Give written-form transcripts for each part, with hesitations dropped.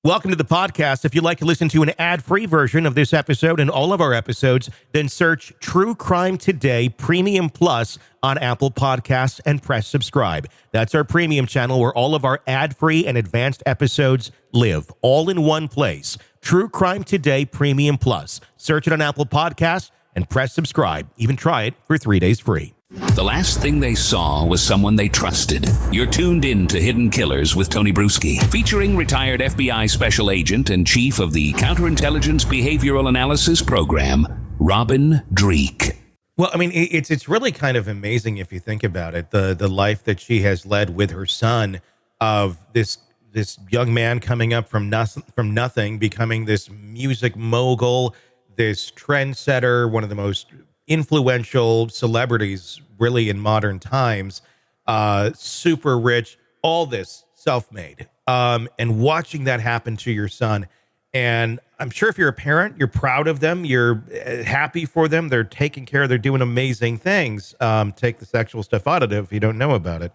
Welcome to the podcast. If you'd like to listen to an ad-free version of this episode and all of our episodes, then search True Crime Today Premium Plus on Apple Podcasts and press subscribe. That's our premium channel where all of our ad-free and advanced episodes live, all in one place. True Crime Today Premium Plus. Search it on Apple Podcasts and press subscribe. Even try it for 3 days free. The last thing they saw was someone they trusted. You're tuned in to Hidden Killers with Tony Brueski, featuring retired FBI special agent and chief of the Counterintelligence Behavioral Analysis Program, Robin Dreeke. Well, I mean, it's really kind of amazing if you think about it, the life that she has led with her son, of this young man coming up from nothing, becoming this music mogul, this trendsetter, one of the most influential celebrities really in modern times, super rich, all this self-made, and watching that happen to your son. And I'm sure if you're a parent, you're proud of them, you're happy for them, they're taking care, they're doing amazing things. Take the sexual stuff out of it if you don't know about it.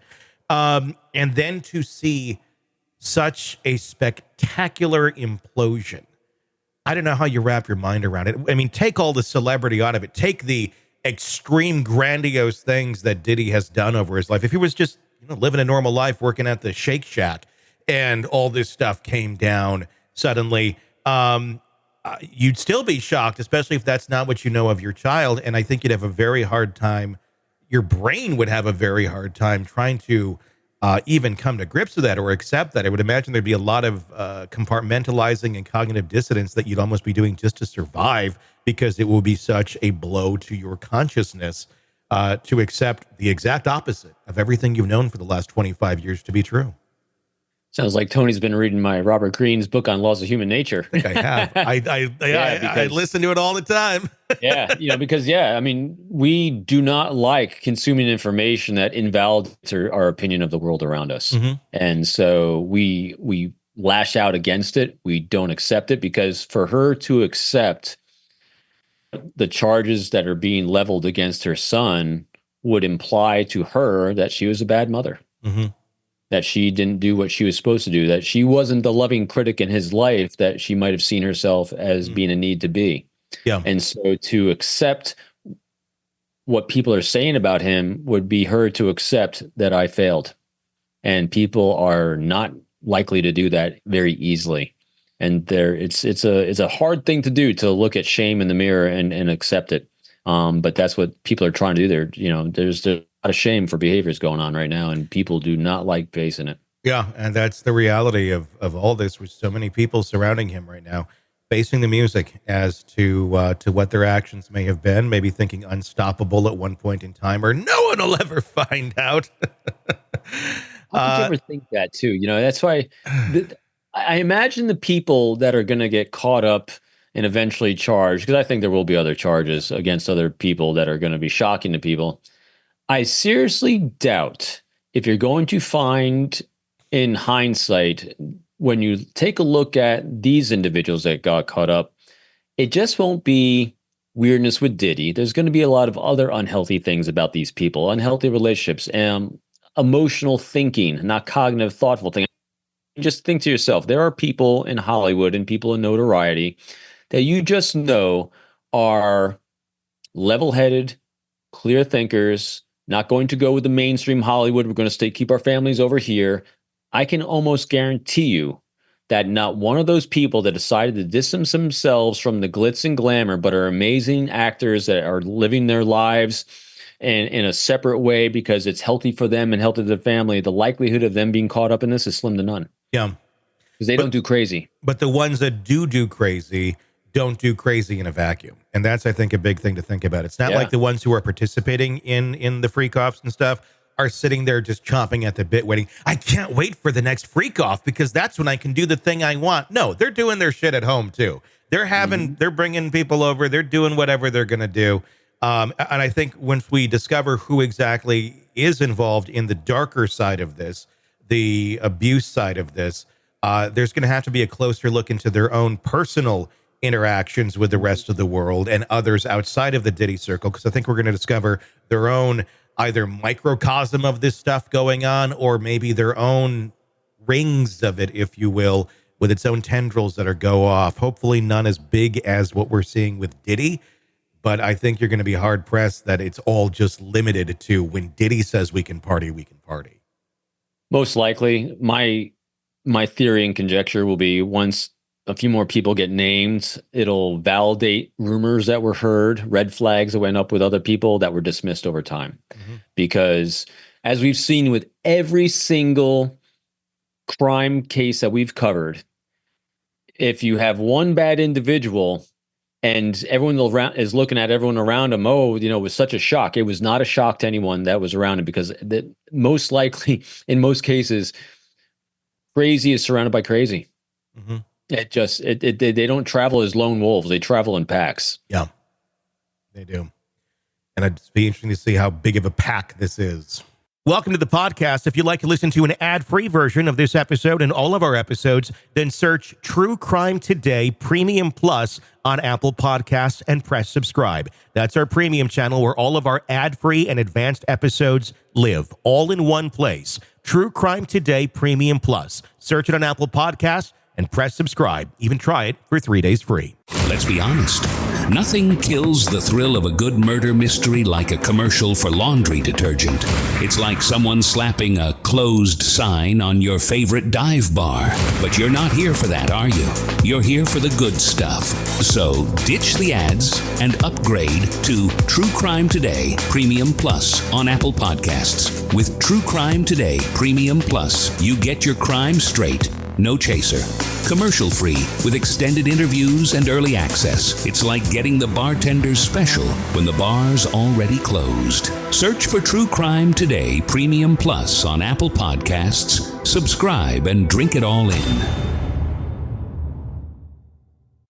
And then to see such a spectacular implosion, I don't know how you wrap your mind around it. I mean, take all the celebrity out of it. Take the extreme grandiose things that Diddy has done over his life. If he was just, living a normal life, working at the Shake Shack, and all this stuff came down suddenly, you'd still be shocked, especially if that's not what you know of your child. And I think you'd have a very hard time. Your brain would have a very hard time trying to even come to grips with that or accept that. I would imagine there'd be a lot of compartmentalizing and cognitive dissonance that you'd almost be doing just to survive, because it will be such a blow to your consciousness to accept the exact opposite of everything you've known for the last 25 years to be true. Sounds like Tony's been reading my Robert Greene's book on laws of human nature. I think I have. I listen to it all the time. Because I mean, we do not like consuming information that invalidates our opinion of the world around us. Mm-hmm. And so we lash out against it. We don't accept it, because for her to accept the charges that are being leveled against her son would imply to her that she was a bad mother. Mm-hmm. That she didn't do what she was supposed to do, that she wasn't the loving critic in his life that she might have seen herself as being a need to be. Yeah. And so to accept what people are saying about him would be her to accept that I failed. And people are not likely to do that very easily. And it's a hard thing to do, to look at shame in the mirror and accept it. But that's what people are trying to do. There's a lot of shame for behaviors going on right now, and people do not like facing it. Yeah, and that's the reality of all this, with so many people surrounding him right now, facing the music as to what their actions may have been, maybe thinking unstoppable at one point in time, or no one will ever find out. How could you ever think that too? That's why I imagine the people that are going to get caught up and eventually charged, because I think there will be other charges against other people that are going to be shocking to people. I seriously doubt if you're going to find, in hindsight, when you take a look at these individuals that got caught up, it just won't be weirdness with Diddy. There's going to be a lot of other unhealthy things about these people, unhealthy relationships, emotional thinking, not cognitive, thoughtful thinking. Just think to yourself, there are people in Hollywood and people in notoriety that you just know are level-headed, clear thinkers, not going to go with the mainstream Hollywood. We're going to keep our families over here. I can almost guarantee you that not one of those people that decided to distance themselves from the glitz and glamour, but are amazing actors that are living their lives in a separate way because it's healthy for them and healthy to their family, the likelihood of them being caught up in this is slim to none. Yeah. Because they don't do crazy. But the ones that do crazy don't do crazy in a vacuum. And that's, I think, a big thing to think about. It's not like the ones who are participating in the freak-offs and stuff are sitting there just chomping at the bit waiting. I can't wait for the next freak-off because that's when I can do the thing I want. No, they're doing their shit at home, too. They're bringing people over. They're doing whatever they're going to do. And I think once we discover who exactly is involved in the darker side of this, the abuse side of this, there's going to have to be a closer look into their own personal interactions with the rest of the world and others outside of the Diddy circle, because I think we're going to discover their own either microcosm of this stuff going on, or maybe their own rings of it, if you will, with its own tendrils that are go off. Hopefully none as big as what we're seeing with Diddy, but I think you're going to be hard pressed that it's all just limited to when Diddy says we can party, we can party. Most likely, my theory and conjecture will be once a few more people get named, it'll validate rumors that were heard, red flags that went up with other people that were dismissed over time. Mm-hmm. Because as we've seen with every single crime case that we've covered, if you have one bad individual and everyone around is looking at everyone around him, it was such a shock. It was not a shock to anyone that was around him, because most likely, in most cases, crazy is surrounded by crazy. Mm-hmm. They don't travel as lone wolves. They travel in packs. Yeah, they do. And it'd be interesting to see how big of a pack this is. Welcome to the podcast. If you'd like to listen to an ad-free version of this episode and all of our episodes, then search True Crime Today Premium Plus on Apple Podcasts and press subscribe. That's our premium channel where all of our ad-free and advanced episodes live, all in one place. True Crime Today Premium Plus. Search it on Apple Podcasts and press subscribe. Even try it for 3 days free. Let's be honest. Nothing kills the thrill of a good murder mystery like a commercial for laundry detergent. It's like someone slapping a closed sign on your favorite dive bar. But you're not here for that, are you? You're here for the good stuff. So ditch the ads and upgrade to True Crime Today Premium Plus on Apple Podcasts. With True Crime Today Premium Plus, you get your crime straight. No chaser. Commercial free with extended interviews and early access. It's like getting the bartender's special when the bar's already closed. Search for True Crime Today Premium Plus on Apple Podcasts. Subscribe and drink it all in.